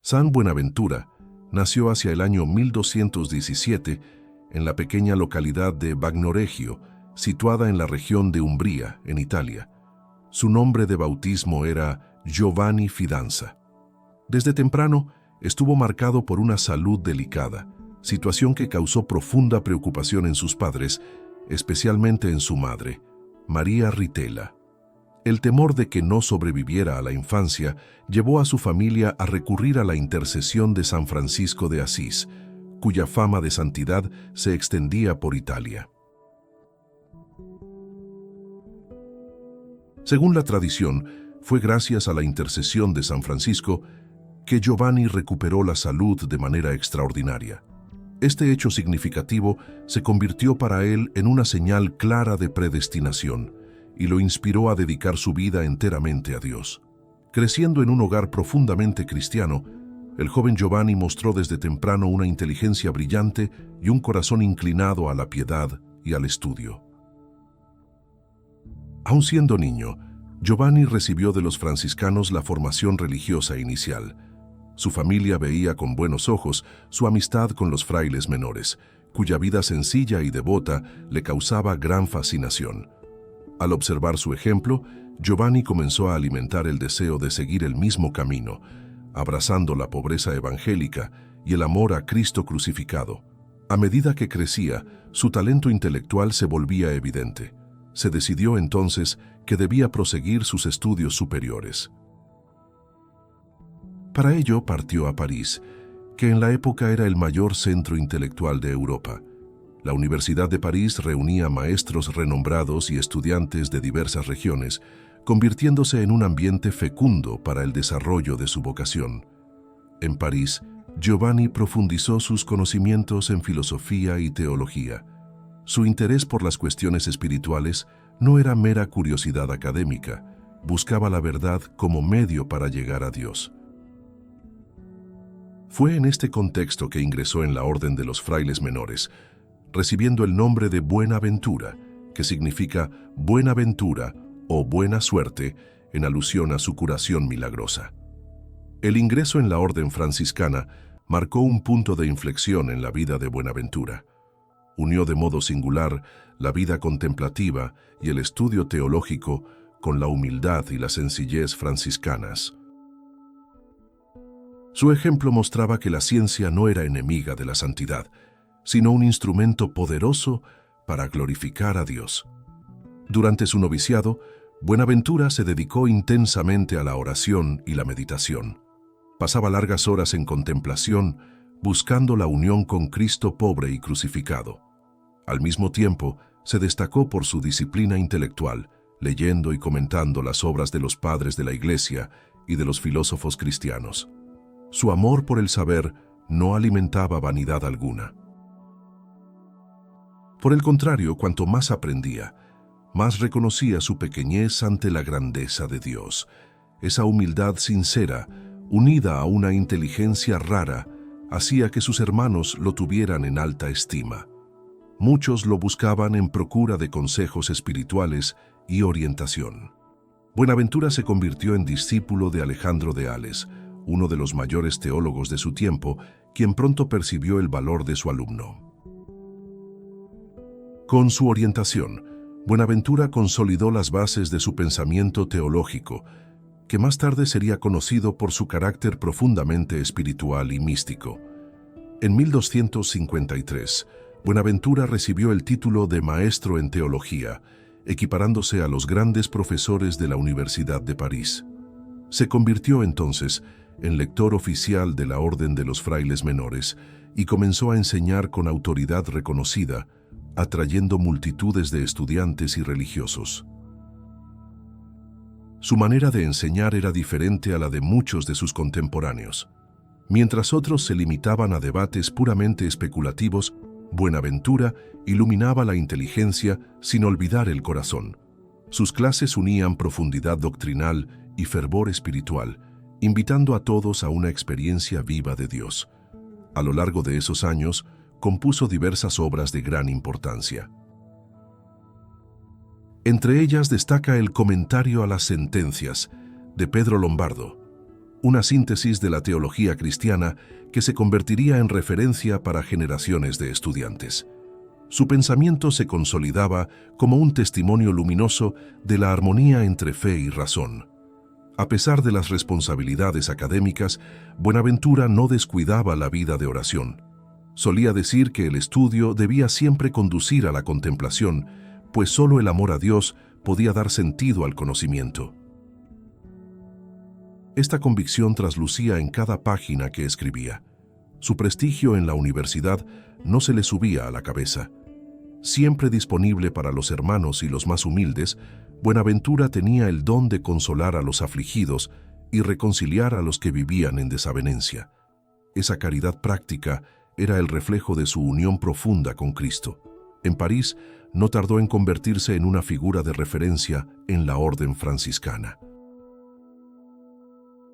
San Buenaventura nació hacia el año 1217 en la pequeña localidad de Bagnoregio, situada en la región de Umbría, en Italia. Su nombre de bautismo era Giovanni Fidanza. Desde temprano estuvo marcado por una salud delicada, situación que causó profunda preocupación en sus padres, especialmente en su madre, María Ritela. El temor de que no sobreviviera a la infancia llevó a su familia a recurrir a la intercesión de San Francisco de Asís, cuya fama de santidad se extendía por Italia. Según la tradición, fue gracias a la intercesión de San Francisco que Giovanni recuperó la salud de manera extraordinaria. Este hecho significativo se convirtió para él en una señal clara de predestinación y lo inspiró a dedicar su vida enteramente a Dios. Creciendo en un hogar profundamente cristiano, el joven Giovanni mostró desde temprano una inteligencia brillante y un corazón inclinado a la piedad y al estudio. Aun siendo niño, Giovanni recibió de los franciscanos la formación religiosa inicial. Su familia veía con buenos ojos su amistad con los frailes menores, cuya vida sencilla y devota le causaba gran fascinación. Al observar su ejemplo, Giovanni comenzó a alimentar el deseo de seguir el mismo camino, abrazando la pobreza evangélica y el amor a Cristo crucificado. A medida que crecía, su talento intelectual se volvía evidente. Se decidió entonces que debía proseguir sus estudios superiores. Para ello partió a París, que en la época era el mayor centro intelectual de Europa. La Universidad de París reunía maestros renombrados y estudiantes de diversas regiones, convirtiéndose en un ambiente fecundo para el desarrollo de su vocación. En París, Giovanni profundizó sus conocimientos en filosofía y teología. Su interés por las cuestiones espirituales no era mera curiosidad académica, buscaba la verdad como medio para llegar a Dios. Fue en este contexto que ingresó en la Orden de los Frailes Menores, recibiendo el nombre de Buenaventura, que significa buena ventura o buena suerte, en alusión a su curación milagrosa. El ingreso en la orden franciscana marcó un punto de inflexión en la vida de Buenaventura. Unió de modo singular la vida contemplativa y el estudio teológico con la humildad y la sencillez franciscanas. Su ejemplo mostraba que la ciencia no era enemiga de la santidad, sino un instrumento poderoso para glorificar a Dios. Durante su noviciado, Buenaventura se dedicó intensamente a la oración y la meditación. Pasaba largas horas en contemplación, buscando la unión con Cristo pobre y crucificado. Al mismo tiempo, se destacó por su disciplina intelectual, leyendo y comentando las obras de los padres de la Iglesia y de los filósofos cristianos. Su amor por el saber no alimentaba vanidad alguna. Por el contrario, cuanto más aprendía, más reconocía su pequeñez ante la grandeza de Dios. Esa humildad sincera, unida a una inteligencia rara, hacía que sus hermanos lo tuvieran en alta estima. Muchos lo buscaban en procura de consejos espirituales y orientación. Buenaventura se convirtió en discípulo de Alejandro de Ales, uno de los mayores teólogos de su tiempo, quien pronto percibió el valor de su alumno. Con su orientación, Buenaventura consolidó las bases de su pensamiento teológico, que más tarde sería conocido por su carácter profundamente espiritual y místico. En 1253, Buenaventura recibió el título de maestro en teología, equiparándose a los grandes profesores de la Universidad de París. Se convirtió entonces en lector oficial de la Orden de los Frailes Menores y comenzó a enseñar con autoridad reconocida, atrayendo multitudes de estudiantes y religiosos. Su manera de enseñar era diferente a la de muchos de sus contemporáneos. Mientras otros se limitaban a debates puramente especulativos, Buenaventura iluminaba la inteligencia sin olvidar el corazón. Sus clases unían profundidad doctrinal y fervor espiritual, invitando a todos a una experiencia viva de Dios. A lo largo de esos años, compuso diversas obras de gran importancia. Entre ellas destaca el Comentario a las Sentencias, de Pedro Lombardo. una síntesis de la teología cristiana que se convertiría en referencia para generaciones de estudiantes. Su pensamiento se consolidaba como un testimonio luminoso de la armonía entre fe y razón. A pesar de las responsabilidades académicas, Buenaventura no descuidaba la vida de oración. Solía decir que el estudio debía siempre conducir a la contemplación, pues solo el amor a Dios podía dar sentido al conocimiento. Esta convicción traslucía en cada página que escribía. Su prestigio en la universidad no se le subía a la cabeza. Siempre disponible para los hermanos y los más humildes, Buenaventura tenía el don de consolar a los afligidos y reconciliar a los que vivían en desavenencia. Esa caridad práctica era el reflejo de su unión profunda con Cristo. En París, no tardó en convertirse en una figura de referencia en la orden franciscana.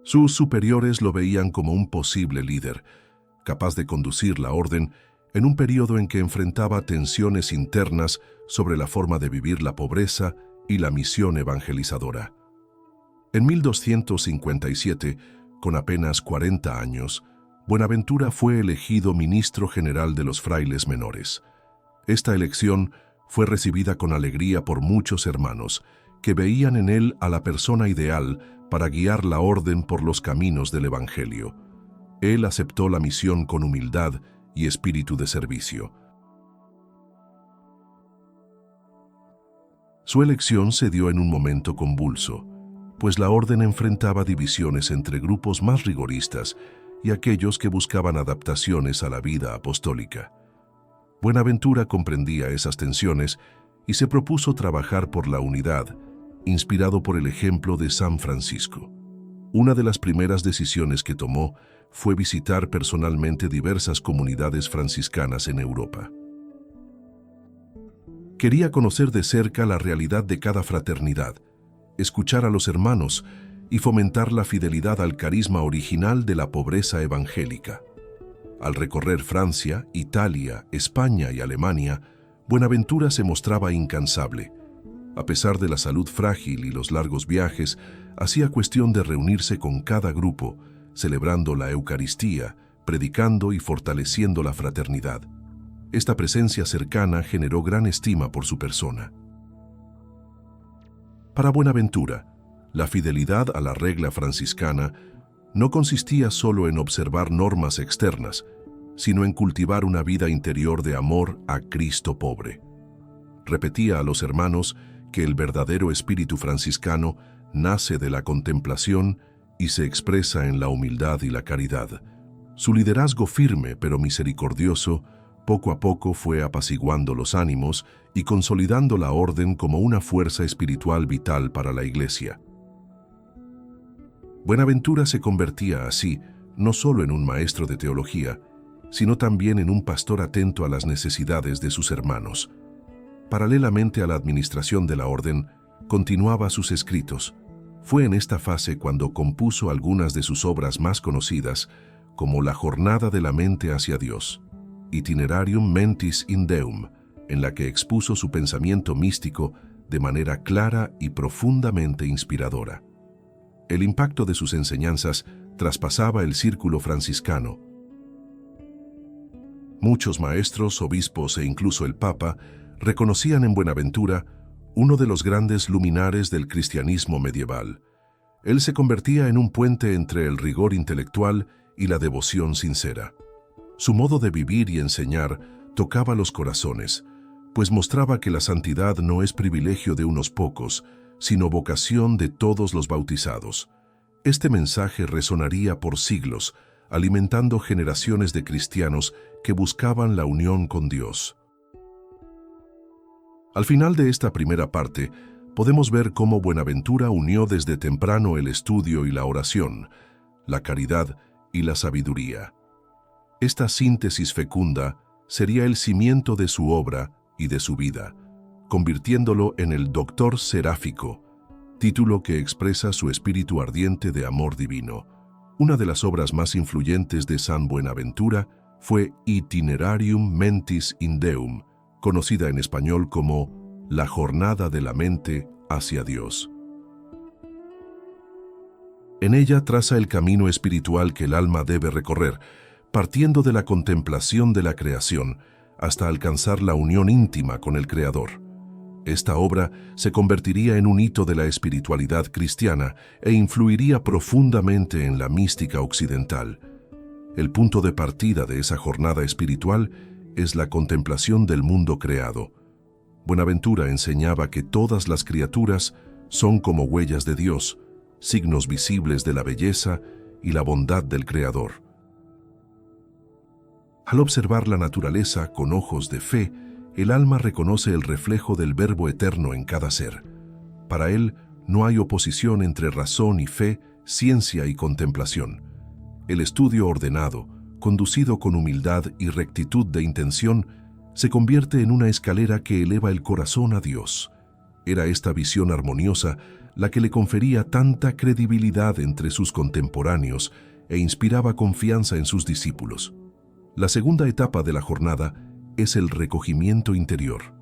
Sus superiores lo veían como un posible líder, capaz de conducir la orden en un periodo en que enfrentaba tensiones internas sobre la forma de vivir la pobreza y la misión evangelizadora. En 1257, con apenas 40 años, Buenaventura fue elegido ministro general de los frailes menores. Esta elección fue recibida con alegría por muchos hermanos, que veían en él a la persona ideal para guiar la orden por los caminos del Evangelio. Él aceptó la misión con humildad y espíritu de servicio. Su elección se dio en un momento convulso, pues la orden enfrentaba divisiones entre grupos más rigoristas y aquellos que buscaban adaptaciones a la vida apostólica. Buenaventura comprendía esas tensiones y se propuso trabajar por la unidad, inspirado por el ejemplo de San Francisco. Una de las primeras decisiones que tomó fue visitar personalmente diversas comunidades franciscanas en Europa. Quería conocer de cerca la realidad de cada fraternidad, escuchar a los hermanos y fomentar la fidelidad al carisma original de la pobreza evangélica. Al recorrer Francia, Italia, España y Alemania, Buenaventura se mostraba incansable. A pesar de la salud frágil y los largos viajes, hacía cuestión de reunirse con cada grupo, celebrando la Eucaristía, predicando y fortaleciendo la fraternidad. Esta presencia cercana generó gran estima por su persona. Para Buenaventura, la fidelidad a la regla franciscana no consistía solo en observar normas externas, sino en cultivar una vida interior de amor a Cristo pobre. Repetía a los hermanos que el verdadero espíritu franciscano nace de la contemplación y se expresa en la humildad y la caridad. Su liderazgo firme pero misericordioso poco a poco fue apaciguando los ánimos y consolidando la orden como una fuerza espiritual vital para la Iglesia. Buenaventura se convertía así no solo en un maestro de teología, sino también en un pastor atento a las necesidades de sus hermanos. Paralelamente a la administración de la orden, continuaba sus escritos. Fue en esta fase cuando compuso algunas de sus obras más conocidas, como La Jornada de la Mente hacia Dios, Itinerarium Mentis in Deum, en la que expuso su pensamiento místico de manera clara y profundamente inspiradora. El impacto de sus enseñanzas traspasaba el círculo franciscano. Muchos maestros, obispos e incluso el Papa reconocían en Buenaventura uno de los grandes luminares del cristianismo medieval. Él se convertía en un puente entre el rigor intelectual y la devoción sincera. Su modo de vivir y enseñar tocaba los corazones, pues mostraba que la santidad no es privilegio de unos pocos, sino vocación de todos los bautizados. Este mensaje resonaría por siglos, alimentando generaciones de cristianos que buscaban la unión con Dios. Al final de esta primera parte, podemos ver cómo Buenaventura unió desde temprano el estudio y la oración, la caridad y la sabiduría. Esta síntesis fecunda sería el cimiento de su obra y de su vida, convirtiéndolo en el Doctor Seráfico, título que expresa su espíritu ardiente de amor divino. Una de las obras más influyentes de San Buenaventura fue Itinerarium Mentis in Deum, conocida en español como La Jornada de la Mente hacia Dios. En ella traza el camino espiritual que el alma debe recorrer, partiendo de la contemplación de la creación hasta alcanzar la unión íntima con el Creador. Esta obra se convertiría en un hito de la espiritualidad cristiana e influiría profundamente en la mística occidental. El punto de partida de esa jornada espiritual es la contemplación del mundo creado. Buenaventura enseñaba que todas las criaturas son como huellas de Dios, signos visibles de la belleza y la bondad del Creador. Al observar la naturaleza con ojos de fe, el alma reconoce el reflejo del Verbo eterno en cada ser. Para él no hay oposición entre razón y fe, ciencia y contemplación. El estudio ordenado, conducido con humildad y rectitud de intención, se convierte en una escalera que eleva el corazón a Dios. Era esta visión armoniosa la que le confería tanta credibilidad entre sus contemporáneos e inspiraba confianza en sus discípulos. La segunda etapa de la jornada es el recogimiento interior.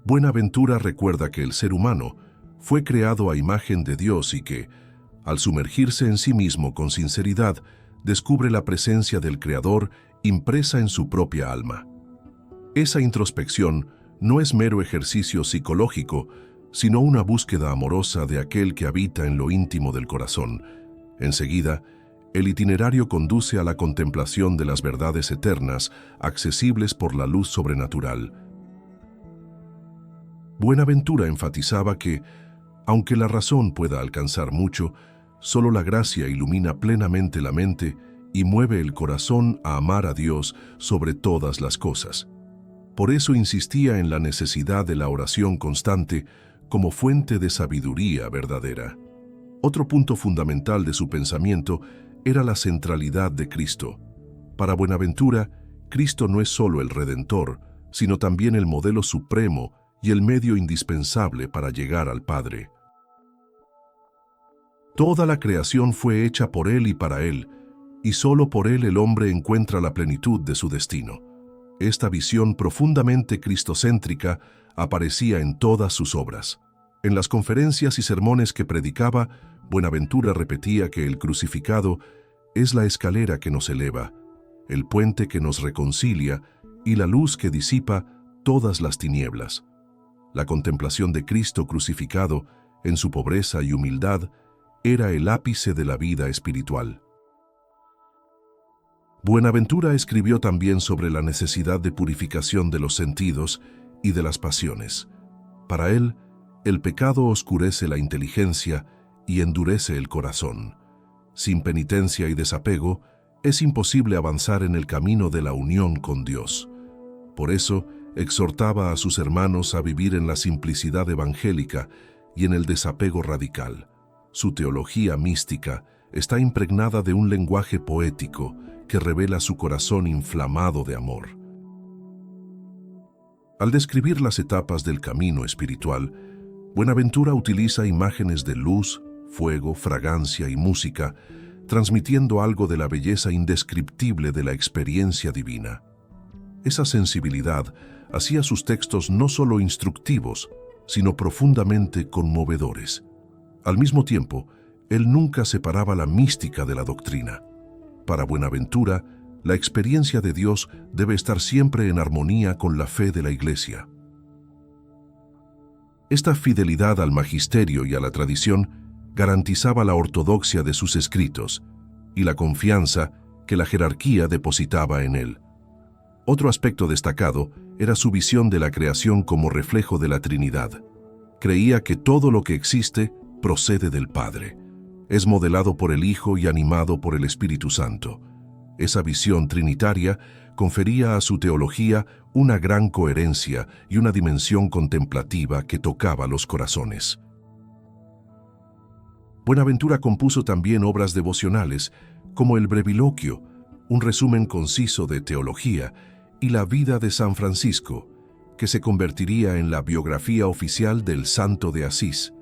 Buenaventura recuerda que el ser humano fue creado a imagen de Dios y que, al sumergirse en sí mismo con sinceridad, descubre la presencia del Creador impresa en su propia alma. Esa introspección no es mero ejercicio psicológico, sino una búsqueda amorosa de aquel que habita en lo íntimo del corazón. Enseguida, el itinerario conduce a la contemplación de las verdades eternas, accesibles por la luz sobrenatural. Buenaventura enfatizaba que, aunque la razón pueda alcanzar mucho, solo la gracia ilumina plenamente la mente y mueve el corazón a amar a Dios sobre todas las cosas. Por eso insistía en la necesidad de la oración constante como fuente de sabiduría verdadera. Otro punto fundamental de su pensamiento era la centralidad de Cristo. Para Buenaventura, Cristo no es solo el Redentor, sino también el modelo supremo y el medio indispensable para llegar al Padre. Toda la creación fue hecha por Él y para Él, y solo por Él el hombre encuentra la plenitud de su destino. Esta visión profundamente cristocéntrica aparecía en todas sus obras. En las conferencias y sermones que predicaba, Buenaventura repetía que el crucificado es la escalera que nos eleva, el puente que nos reconcilia y la luz que disipa todas las tinieblas. La contemplación de Cristo crucificado, en su pobreza y humildad, era el ápice de la vida espiritual. Buenaventura escribió también sobre la necesidad de purificación de los sentidos y de las pasiones. Para él, el pecado oscurece la inteligencia y endurece el corazón. Sin penitencia y desapego, es imposible avanzar en el camino de la unión con Dios. Por eso, exhortaba a sus hermanos a vivir en la simplicidad evangélica y en el desapego radical. Su teología mística está impregnada de un lenguaje poético que revela su corazón inflamado de amor. Al describir las etapas del camino espiritual, Buenaventura utiliza imágenes de luz, fuego, fragancia y música, transmitiendo algo de la belleza indescriptible de la experiencia divina. Esa sensibilidad hacía sus textos no solo instructivos, sino profundamente conmovedores. Al mismo tiempo, él nunca separaba la mística de la doctrina. Para Buenaventura, la experiencia de Dios debe estar siempre en armonía con la fe de la Iglesia. Esta fidelidad al magisterio y a la tradición garantizaba la ortodoxia de sus escritos y la confianza que la jerarquía depositaba en él. Otro aspecto destacado era su visión de la creación como reflejo de la Trinidad. Creía que todo lo que existe procede del Padre, es modelado por el Hijo y animado por el Espíritu Santo. Esa visión trinitaria confería a su teología una gran coherencia y una dimensión contemplativa que tocaba los corazones. Buenaventura compuso también obras devocionales, como el Breviloquio, un resumen conciso de teología, y la vida de San Francisco, que se convertiría en la biografía oficial del Santo de Asís.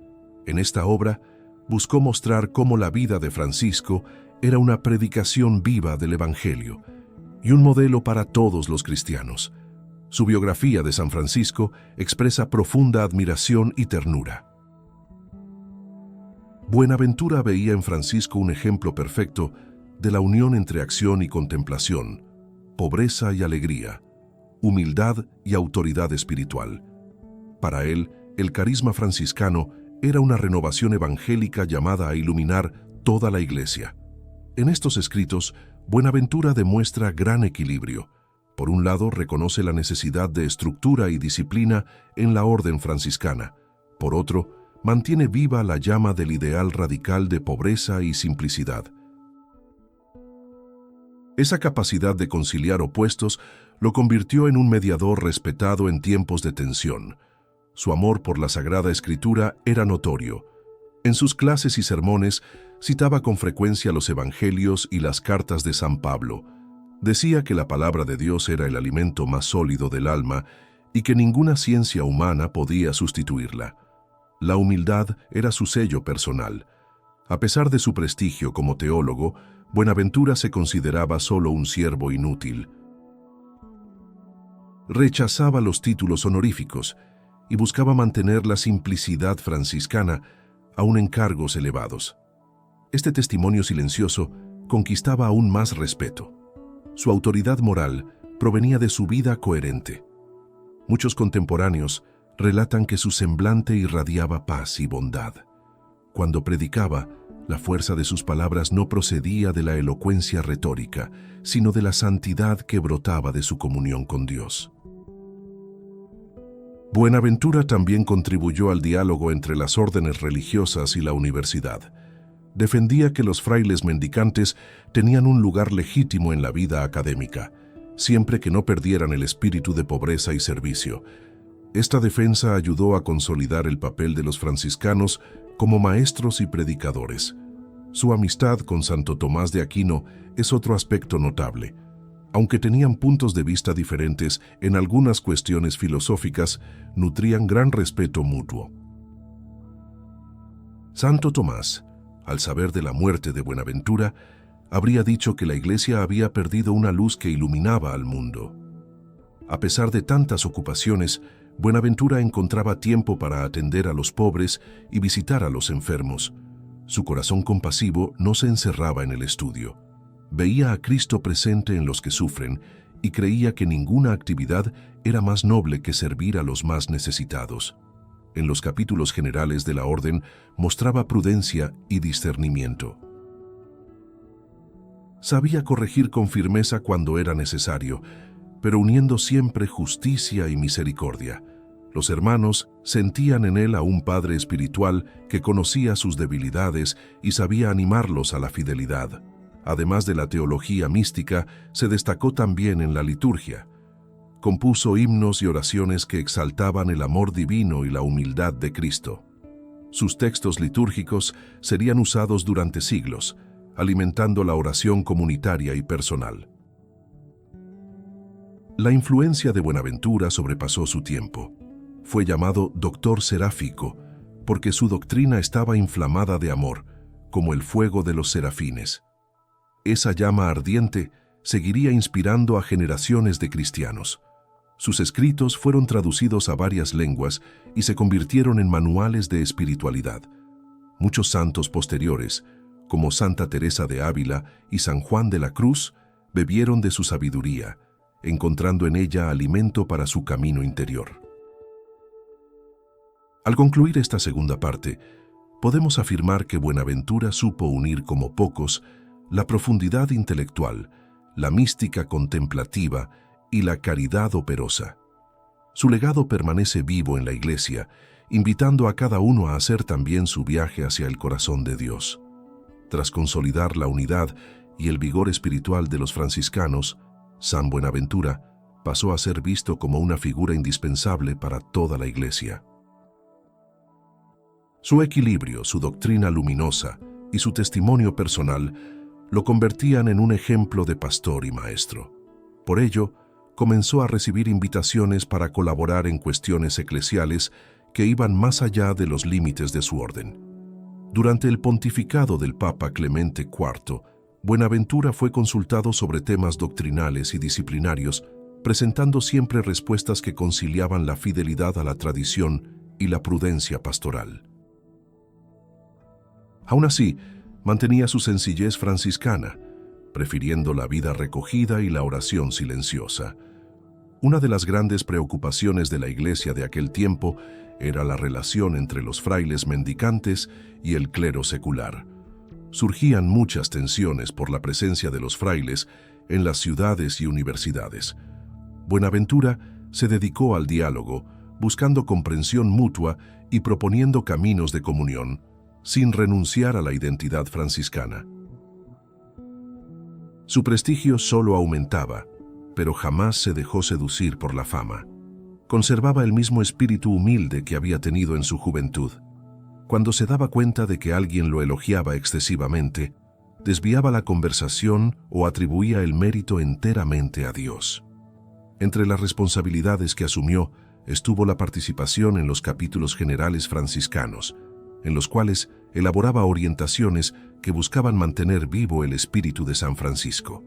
En esta obra, buscó mostrar cómo la vida de Francisco era una predicación viva del Evangelio y un modelo para todos los cristianos. Su biografía de San Francisco expresa profunda admiración y ternura. Buenaventura veía en Francisco un ejemplo perfecto de la unión entre acción y contemplación, pobreza y alegría, humildad y autoridad espiritual. Para él, el carisma franciscano era una renovación evangélica llamada a iluminar toda la Iglesia. En estos escritos, Buenaventura demuestra gran equilibrio. Por un lado, reconoce la necesidad de estructura y disciplina en la orden franciscana. Por otro, mantiene viva la llama del ideal radical de pobreza y simplicidad. Esa capacidad de conciliar opuestos lo convirtió en un mediador respetado en tiempos de tensión. Su amor por la Sagrada Escritura era notorio. En sus clases y sermones citaba con frecuencia los Evangelios y las cartas de San Pablo. Decía que la palabra de Dios era el alimento más sólido del alma y que ninguna ciencia humana podía sustituirla. La humildad era su sello personal. A pesar de su prestigio como teólogo, Buenaventura se consideraba solo un siervo inútil. Rechazaba los títulos honoríficos y buscaba mantener la simplicidad franciscana aún en cargos elevados. Este testimonio silencioso conquistaba aún más respeto. Su autoridad moral provenía de su vida coherente. Muchos contemporáneos relatan que su semblante irradiaba paz y bondad. Cuando predicaba, la fuerza de sus palabras no procedía de la elocuencia retórica, sino de la santidad que brotaba de su comunión con Dios. Buenaventura también contribuyó al diálogo entre las órdenes religiosas y la universidad. Defendía que los frailes mendicantes tenían un lugar legítimo en la vida académica, siempre que no perdieran el espíritu de pobreza y servicio. Esta defensa ayudó a consolidar el papel de los franciscanos como maestros y predicadores. Su amistad con Santo Tomás de Aquino es otro aspecto notable. Aunque tenían puntos de vista diferentes en algunas cuestiones filosóficas, nutrían gran respeto mutuo. Santo Tomás, al saber de la muerte de Buenaventura, habría dicho que la Iglesia había perdido una luz que iluminaba al mundo. A pesar de tantas ocupaciones, Buenaventura encontraba tiempo para atender a los pobres y visitar a los enfermos. Su corazón compasivo no se encerraba en el estudio. Veía a Cristo presente en los que sufren y creía que ninguna actividad era más noble que servir a los más necesitados. En los capítulos generales de la orden mostraba prudencia y discernimiento. Sabía corregir con firmeza cuando era necesario, pero uniendo siempre justicia y misericordia. Los hermanos sentían en él a un padre espiritual que conocía sus debilidades y sabía animarlos a la fidelidad. Además de la teología mística, se destacó también en la liturgia. Compuso himnos y oraciones que exaltaban el amor divino y la humildad de Cristo. Sus textos litúrgicos serían usados durante siglos, alimentando la oración comunitaria y personal. La influencia de Buenaventura sobrepasó su tiempo. Fue llamado doctor seráfico porque su doctrina estaba inflamada de amor, como el fuego de los serafines. Esa llama ardiente seguiría inspirando a generaciones de cristianos. Sus escritos fueron traducidos a varias lenguas y se convirtieron en manuales de espiritualidad. Muchos santos posteriores, como Santa Teresa de Ávila y San Juan de la Cruz, bebieron de su sabiduría, encontrando en ella alimento para su camino interior. Al concluir esta segunda parte, podemos afirmar que Buenaventura supo unir como pocos la profundidad intelectual, la mística contemplativa y la caridad operosa. Su legado permanece vivo en la Iglesia, invitando a cada uno a hacer también su viaje hacia el corazón de Dios. Tras consolidar la unidad y el vigor espiritual de los franciscanos, San Buenaventura pasó a ser visto como una figura indispensable para toda la Iglesia. Su equilibrio, su doctrina luminosa y su testimonio personal lo convertían en un ejemplo de pastor y maestro. Por ello, comenzó a recibir invitaciones para colaborar en cuestiones eclesiales que iban más allá de los límites de su orden. Durante el pontificado del Papa Clemente IV, Buenaventura fue consultado sobre temas doctrinales y disciplinarios, presentando siempre respuestas que conciliaban la fidelidad a la tradición y la prudencia pastoral. Aún así, mantenía su sencillez franciscana, prefiriendo la vida recogida y la oración silenciosa. Una de las grandes preocupaciones de la Iglesia de aquel tiempo era la relación entre los frailes mendicantes y el clero secular. Surgían muchas tensiones por la presencia de los frailes en las ciudades y universidades. Buenaventura se dedicó al diálogo, buscando comprensión mutua y proponiendo caminos de comunión, sin renunciar a la identidad franciscana. Su prestigio solo aumentaba, pero jamás se dejó seducir por la fama. Conservaba el mismo espíritu humilde que había tenido en su juventud. Cuando se daba cuenta de que alguien lo elogiaba excesivamente, desviaba la conversación o atribuía el mérito enteramente a Dios. Entre las responsabilidades que asumió estuvo la participación en los capítulos generales franciscanos, en los cuales elaboraba orientaciones que buscaban mantener vivo el espíritu de San Francisco.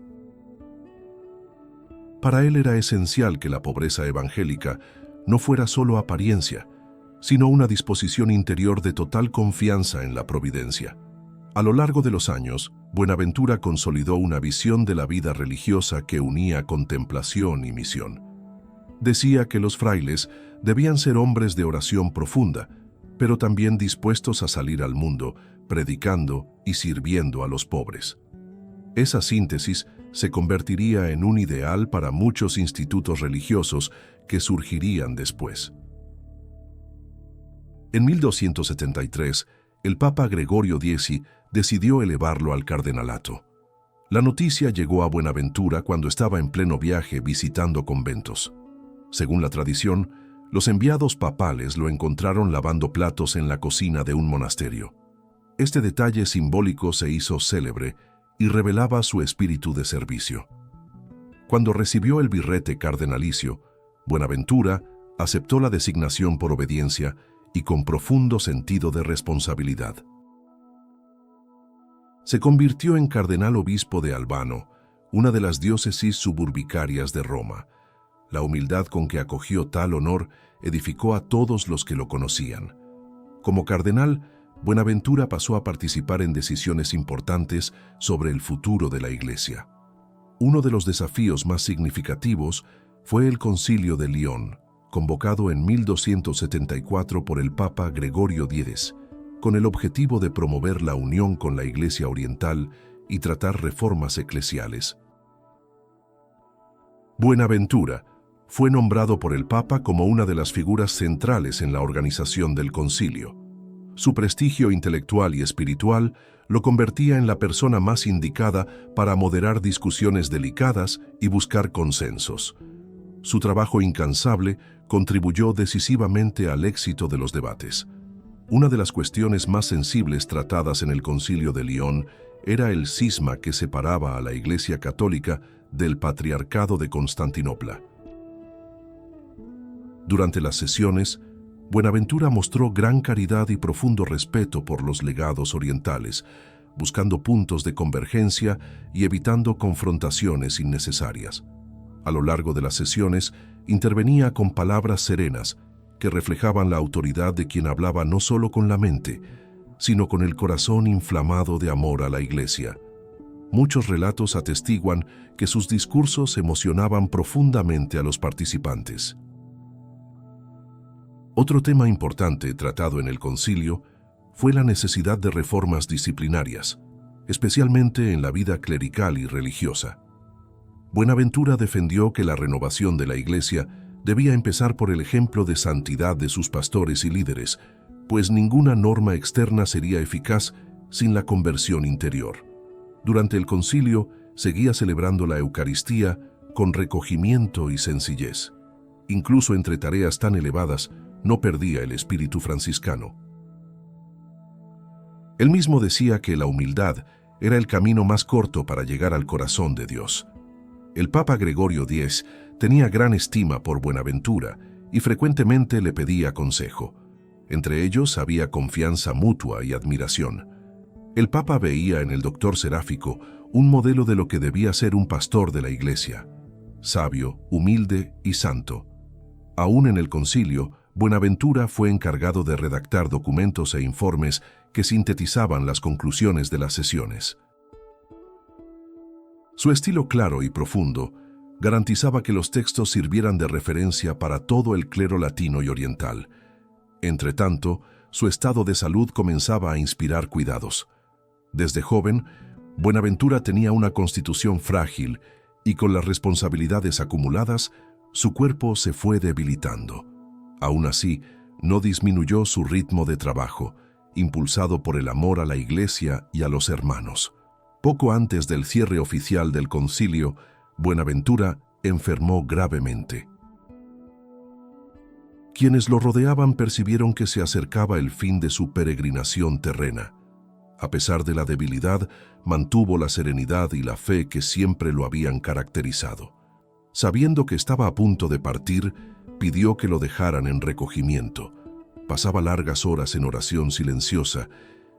Para él era esencial que la pobreza evangélica no fuera solo apariencia, sino una disposición interior de total confianza en la providencia. A lo largo de los años, Buenaventura consolidó una visión de la vida religiosa que unía contemplación y misión. Decía que los frailes debían ser hombres de oración profunda, pero también dispuestos a salir al mundo, predicando y sirviendo a los pobres. Esa síntesis se convertiría en un ideal para muchos institutos religiosos que surgirían después. En 1273, el Papa Gregorio X decidió elevarlo al cardenalato. La noticia llegó a Buenaventura cuando estaba en pleno viaje visitando conventos. Según la tradición, los enviados papales lo encontraron lavando platos en la cocina de un monasterio. Este detalle simbólico se hizo célebre y revelaba su espíritu de servicio. Cuando recibió el birrete cardenalicio, Buenaventura aceptó la designación por obediencia y con profundo sentido de responsabilidad. Se convirtió en cardenal obispo de Albano, una de las diócesis suburbicarias de Roma. La humildad con que acogió tal honor edificó a todos los que lo conocían. Como cardenal, Buenaventura pasó a participar en decisiones importantes sobre el futuro de la Iglesia. Uno de los desafíos más significativos fue el Concilio de León, convocado en 1274 por el Papa Gregorio X, con el objetivo de promover la unión con la Iglesia Oriental y tratar reformas eclesiales. Buenaventura fue nombrado por el Papa como una de las figuras centrales en la organización del concilio. Su prestigio intelectual y espiritual lo convertía en la persona más indicada para moderar discusiones delicadas y buscar consensos. Su trabajo incansable contribuyó decisivamente al éxito de los debates. Una de las cuestiones más sensibles tratadas en el Concilio de León era el cisma que separaba a la Iglesia Católica del Patriarcado de Constantinopla. Durante las sesiones, Buenaventura mostró gran caridad y profundo respeto por los legados orientales, buscando puntos de convergencia y evitando confrontaciones innecesarias. A lo largo de las sesiones, intervenía con palabras serenas que reflejaban la autoridad de quien hablaba no solo con la mente, sino con el corazón inflamado de amor a la Iglesia. Muchos relatos atestiguan que sus discursos emocionaban profundamente a los participantes. Otro tema importante tratado en el concilio fue la necesidad de reformas disciplinarias, especialmente en la vida clerical y religiosa. Buenaventura defendió que la renovación de la Iglesia debía empezar por el ejemplo de santidad de sus pastores y líderes, pues ninguna norma externa sería eficaz sin la conversión interior. Durante el concilio seguía celebrando la Eucaristía con recogimiento y sencillez. Incluso entre tareas tan elevadas, no perdía el espíritu franciscano. Él mismo decía que la humildad era el camino más corto para llegar al corazón de Dios. El Papa Gregorio X tenía gran estima por Buenaventura y frecuentemente le pedía consejo. Entre ellos había confianza mutua y admiración. El Papa veía en el doctor Seráfico un modelo de lo que debía ser un pastor de la Iglesia, sabio, humilde y santo. Aún en el concilio, Buenaventura fue encargado de redactar documentos e informes que sintetizaban las conclusiones de las sesiones. Su estilo claro y profundo garantizaba que los textos sirvieran de referencia para todo el clero latino y oriental. Entretanto, su estado de salud comenzaba a inspirar cuidados. Desde joven, Buenaventura tenía una constitución frágil y con las responsabilidades acumuladas, su cuerpo se fue debilitando. Aún así, no disminuyó su ritmo de trabajo, impulsado por el amor a la Iglesia y a los hermanos. Poco antes del cierre oficial del concilio, Buenaventura enfermó gravemente. Quienes lo rodeaban percibieron que se acercaba el fin de su peregrinación terrena. A pesar de la debilidad, mantuvo la serenidad y la fe que siempre lo habían caracterizado. Sabiendo que estaba a punto de partir, pidió que lo dejaran en recogimiento. Pasaba largas horas en oración silenciosa,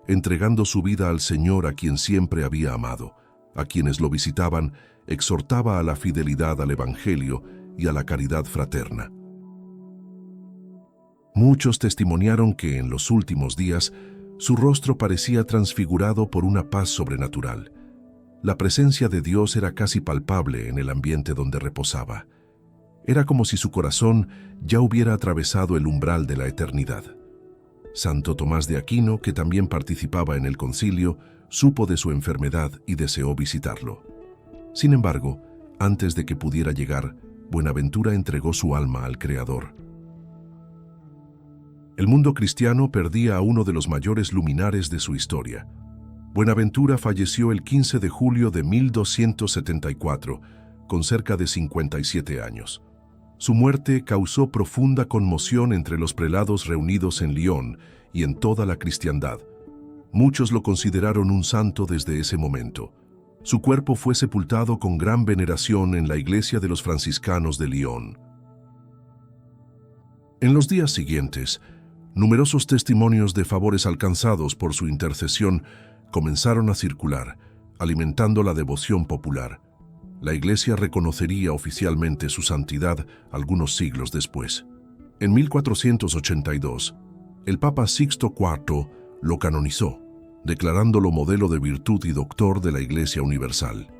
entregando su vida al Señor a quien siempre había amado. A quienes lo visitaban, exhortaba a la fidelidad al Evangelio y a la caridad fraterna. Muchos testimoniaron que en los últimos días su rostro parecía transfigurado por una paz sobrenatural. La presencia de Dios era casi palpable en el ambiente donde reposaba. Era como si su corazón ya hubiera atravesado el umbral de la eternidad. Santo Tomás de Aquino, que también participaba en el concilio, supo de su enfermedad y deseó visitarlo. Sin embargo, antes de que pudiera llegar, Buenaventura entregó su alma al Creador. El mundo cristiano perdía a uno de los mayores luminares de su historia. Buenaventura falleció el 15 de julio de 1274, con cerca de 57 años. Su muerte causó profunda conmoción entre los prelados reunidos en Lyon y en toda la cristiandad. Muchos lo consideraron un santo desde ese momento. Su cuerpo fue sepultado con gran veneración en la iglesia de los franciscanos de Lyon. En los días siguientes, numerosos testimonios de favores alcanzados por su intercesión comenzaron a circular, alimentando la devoción popular. La Iglesia reconocería oficialmente su santidad algunos siglos después. En 1482, el Papa Sixto IV lo canonizó, declarándolo modelo de virtud y doctor de la Iglesia Universal.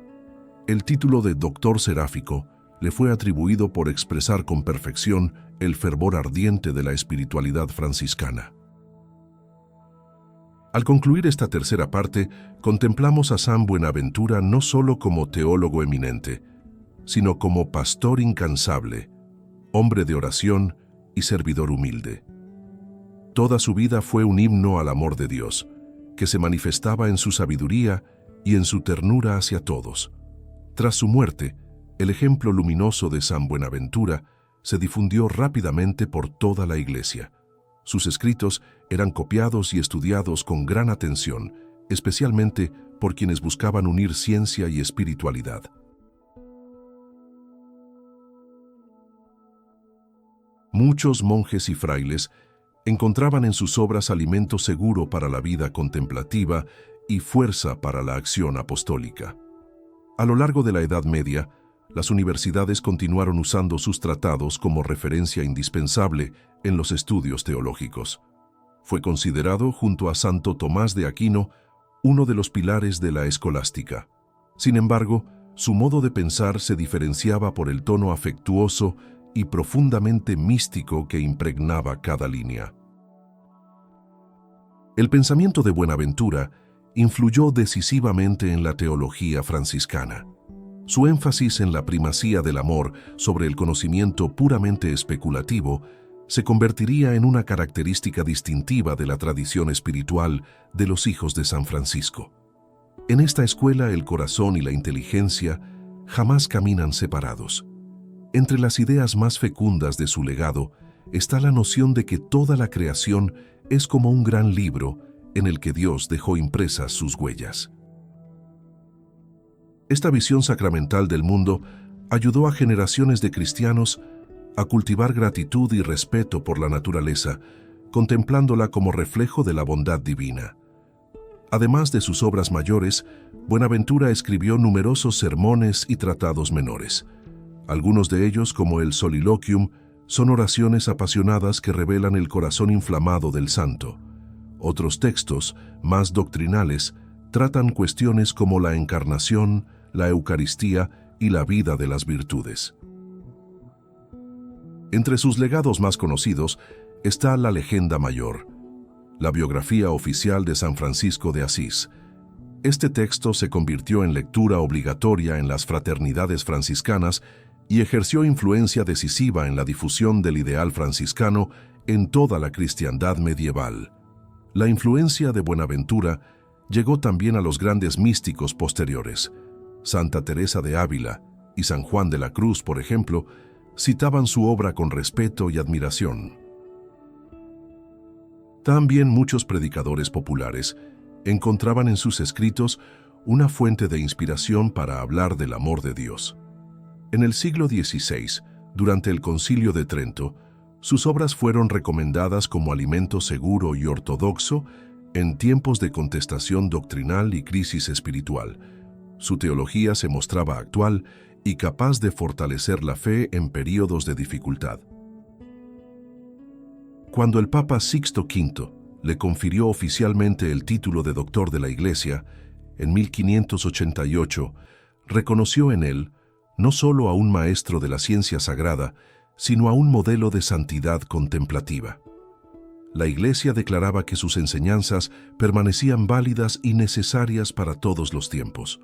El título de doctor seráfico le fue atribuido por expresar con perfección el fervor ardiente de la espiritualidad franciscana. Al concluir esta tercera parte, contemplamos a San Buenaventura no solo como teólogo eminente, sino como pastor incansable, hombre de oración y servidor humilde. Toda su vida fue un himno al amor de Dios, que se manifestaba en su sabiduría y en su ternura hacia todos. Tras su muerte, el ejemplo luminoso de San Buenaventura se difundió rápidamente por toda la Iglesia. Sus escritos eran copiados y estudiados con gran atención, especialmente por quienes buscaban unir ciencia y espiritualidad. Muchos monjes y frailes encontraban en sus obras alimento seguro para la vida contemplativa y fuerza para la acción apostólica. A lo largo de la Edad Media, las universidades continuaron usando sus tratados como referencia indispensable en los estudios teológicos. Fue considerado, junto a Santo Tomás de Aquino, uno de los pilares de la escolástica. Sin embargo, su modo de pensar se diferenciaba por el tono afectuoso y profundamente místico que impregnaba cada línea. El pensamiento de Buenaventura influyó decisivamente en la teología franciscana. Su énfasis en la primacía del amor sobre el conocimiento puramente especulativo se convertiría en una característica distintiva de la tradición espiritual de los hijos de San Francisco. En esta escuela el corazón y la inteligencia jamás caminan separados. Entre las ideas más fecundas de su legado está la noción de que toda la creación es como un gran libro en el que Dios dejó impresas sus huellas. Esta visión sacramental del mundo ayudó a generaciones de cristianos a cultivar gratitud y respeto por la naturaleza, contemplándola como reflejo de la bondad divina. Además de sus obras mayores, Buenaventura escribió numerosos sermones y tratados menores. Algunos de ellos, como el Soliloquium, Son oraciones apasionadas que revelan el corazón inflamado del santo. Otros textos, más doctrinales, tratan cuestiones como la encarnación, la Eucaristía y la vida de las virtudes. Entre sus legados más conocidos está la Legenda Mayor, la biografía oficial de San Francisco de Asís. Este texto se convirtió en lectura obligatoria en las fraternidades franciscanas y ejerció influencia decisiva en la difusión del ideal franciscano en toda la cristiandad medieval. La influencia de Buenaventura llegó también a los grandes místicos posteriores. Santa Teresa de Ávila y San Juan de la Cruz, por ejemplo, citaban su obra con respeto y admiración. También muchos predicadores populares encontraban en sus escritos una fuente de inspiración para hablar del amor de Dios. En el siglo XVI, durante el Concilio de Trento, sus obras fueron recomendadas como alimento seguro y ortodoxo en tiempos de contestación doctrinal y crisis espiritual. Su teología se mostraba actual y capaz de fortalecer la fe en períodos de dificultad. Cuando el Papa Sixto V le confirió oficialmente el título de doctor de la Iglesia, en 1588, reconoció en él no solo a un maestro de la ciencia sagrada, sino a un modelo de santidad contemplativa. La Iglesia declaraba que sus enseñanzas permanecían válidas y necesarias para todos los tiempos.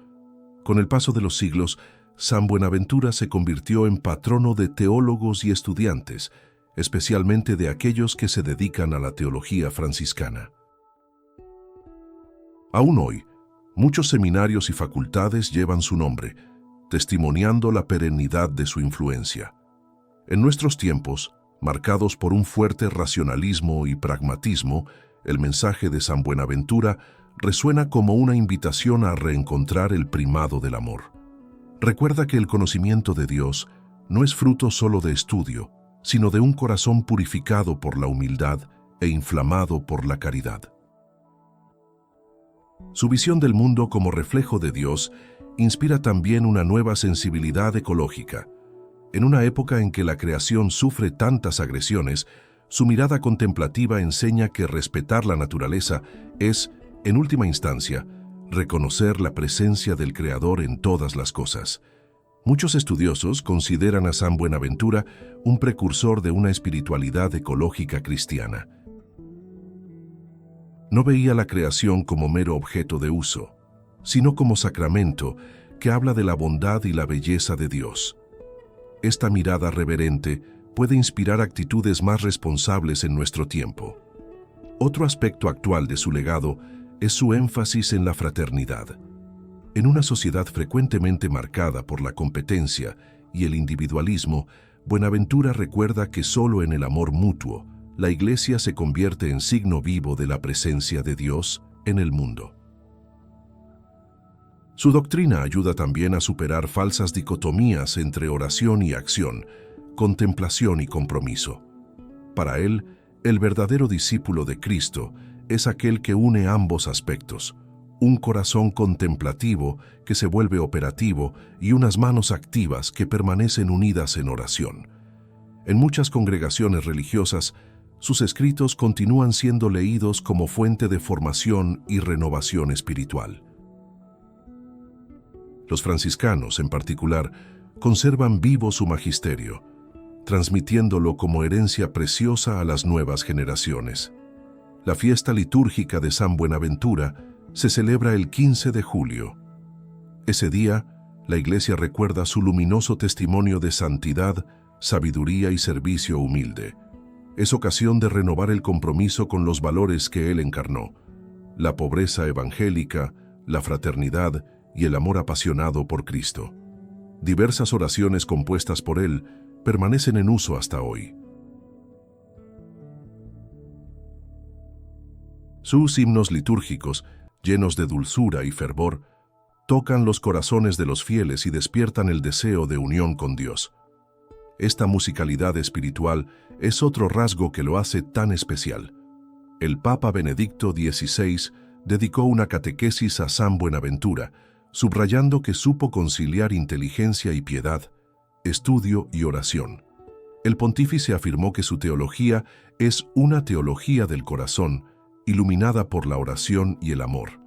Con el paso de los siglos, San Buenaventura se convirtió en patrono de teólogos y estudiantes, especialmente de aquellos que se dedican a la teología franciscana. Aún hoy, muchos seminarios y facultades llevan su nombre, testimoniando la perennidad de su influencia. En nuestros tiempos, marcados por un fuerte racionalismo y pragmatismo, el mensaje de San Buenaventura resuena como una invitación a reencontrar el primado del amor. Recuerda que el conocimiento de Dios no es fruto solo de estudio, sino de un corazón purificado por la humildad e inflamado por la caridad. Su visión del mundo como reflejo de Dios inspira también una nueva sensibilidad ecológica. En una época en que la creación sufre tantas agresiones, su mirada contemplativa enseña que respetar la naturaleza es, en última instancia, reconocer la presencia del Creador en todas las cosas. Muchos estudiosos consideran a San Buenaventura un precursor de una espiritualidad ecológica cristiana. No veía la creación como mero objeto de uso, sino como sacramento que habla de la bondad y la belleza de Dios. Esta mirada reverente puede inspirar actitudes más responsables en nuestro tiempo. Otro aspecto actual de su legado es su énfasis en la fraternidad. En una sociedad frecuentemente marcada por la competencia y el individualismo, Buenaventura recuerda que solo en el amor mutuo, la Iglesia se convierte en signo vivo de la presencia de Dios en el mundo. Su doctrina ayuda también a superar falsas dicotomías entre oración y acción, contemplación y compromiso. Para él, el verdadero discípulo de Cristo es aquel que une ambos aspectos, un corazón contemplativo que se vuelve operativo y unas manos activas que permanecen unidas en oración. En muchas congregaciones religiosas, sus escritos continúan siendo leídos como fuente de formación y renovación espiritual. Los franciscanos, en particular, conservan vivo su magisterio, transmitiéndolo como herencia preciosa a las nuevas generaciones. La fiesta litúrgica de San Buenaventura se celebra el 15 de julio. Ese día, la Iglesia recuerda su luminoso testimonio de santidad, sabiduría y servicio humilde. Es ocasión de renovar el compromiso con los valores que él encarnó: la pobreza evangélica, la fraternidad y el amor apasionado por Cristo. Diversas oraciones compuestas por él permanecen en uso hasta hoy. Sus himnos litúrgicos, llenos de dulzura y fervor, tocan los corazones de los fieles y despiertan el deseo de unión con Dios. Esta musicalidad espiritual es otro rasgo que lo hace tan especial. El Papa Benedicto XVI dedicó una catequesis a San Buenaventura, subrayando que supo conciliar inteligencia y piedad, estudio y oración. El pontífice afirmó que su teología es una teología del corazón, iluminada por la oración y el amor.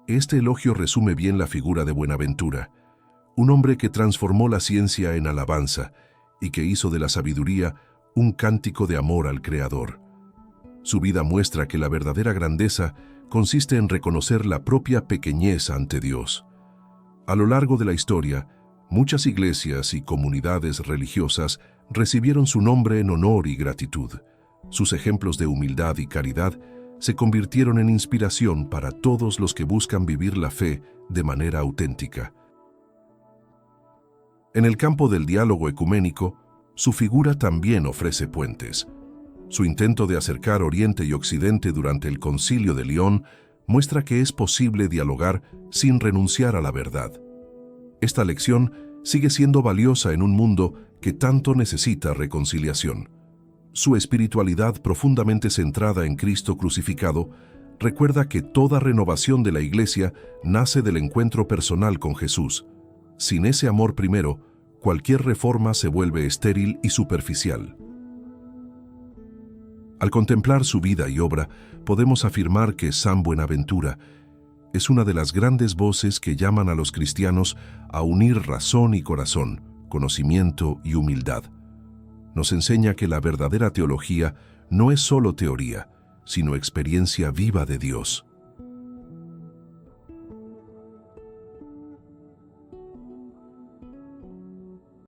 Este elogio resume bien la figura de Buenaventura, un hombre que transformó la ciencia en alabanza y que hizo de la sabiduría un cántico de amor al Creador. Su vida muestra que la verdadera grandeza consiste en reconocer la propia pequeñez ante Dios. A lo largo de la historia, muchas iglesias y comunidades religiosas recibieron su nombre en honor y gratitud. Sus ejemplos de humildad y caridad se convirtieron en inspiración para todos los que buscan vivir la fe de manera auténtica. En el campo del diálogo ecuménico, su figura también ofrece puentes. Su intento de acercar Oriente y Occidente durante el Concilio de León muestra que es posible dialogar sin renunciar a la verdad. Esta lección sigue siendo valiosa en un mundo que tanto necesita reconciliación. Su espiritualidad profundamente centrada en Cristo crucificado recuerda que toda renovación de la Iglesia nace del encuentro personal con Jesús. Sin ese amor primero, cualquier reforma se vuelve estéril y superficial. Al contemplar su vida y obra, podemos afirmar que San Buenaventura es una de las grandes voces que llaman a los cristianos a unir razón y corazón, conocimiento y humildad. Nos enseña que la verdadera teología no es solo teoría, sino experiencia viva de Dios.